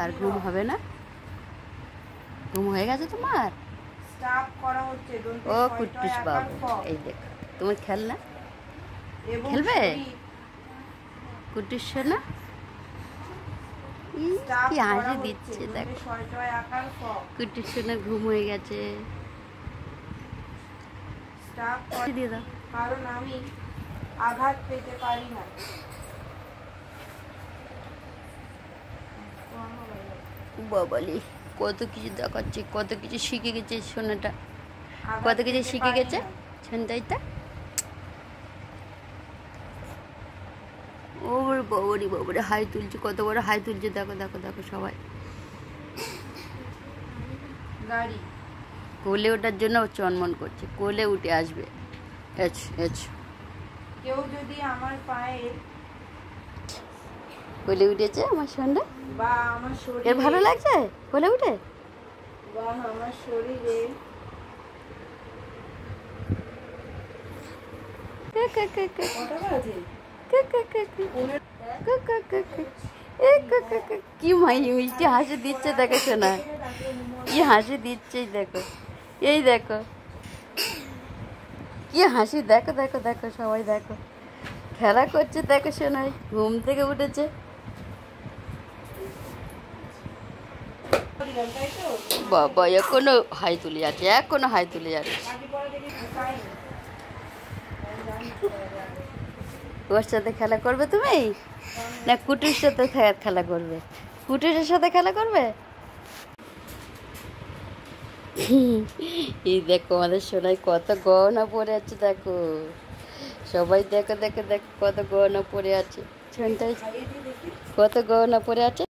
আর ঘুম হবে না? ঘুম হয়ে গেছে তোমার? ও কুট্টুস বাবু, এই দেখো তোমার খেলনা, খেলবে কুট্টুস সোনা? কি হাসি দিচ্ছে দেখো, কুট্টুস সোনা ঘুম হয়ে গেছে। দিয়ে দাও, কারণ আমি আঘাত পেতে পারি না। বাবালি কত কিছু দেখাচ্ছে, কত কিছু শিখে গেছে সোনাটা, কত কিছু শিখে গেছে সন্তাইটা। ওর বাবারি বাবারে হাই তুলছে, কত বড় হাই তুলছে, দেখো দেখো দেখো সবাই। গাড়ি কোলে ওঠার জন্য চনমন করছে, কোলে উঠে আসবে। কেউ যদি আমার পায়ে কোলে উঠেছে আমার সন্ধ্যা, বা আমার শরীরে, এর ভালো লাগছে কোলে উঠে, বা আমার শরীরে কি মিষ্টি হাসি দিচ্ছে দেখো শোনা, কি হাসি দিচ্ছে দেখো, এই দেখো কি হাসি, দেখো দেখো দেখো সবাই দেখো, খেলা করছে দেখো শোনাই, ঘুম থেকে উঠেছে। বাবা এখনো হাই তুলে যাচ্ছে, এখনো হাই তুলে যাচ্ছে। ওর সাথে খেলা করবে তুমি, না কুটুর সাথে খেলা করবে? কুটুরের সাথে খেলা করবে। এই দেখো আমাদের সোনাই কত গহনা পরে আছে দেখো, সবাই দেখো দেখো দেখো কত গহনা পরে আছে, কত গহনা পরে আছে।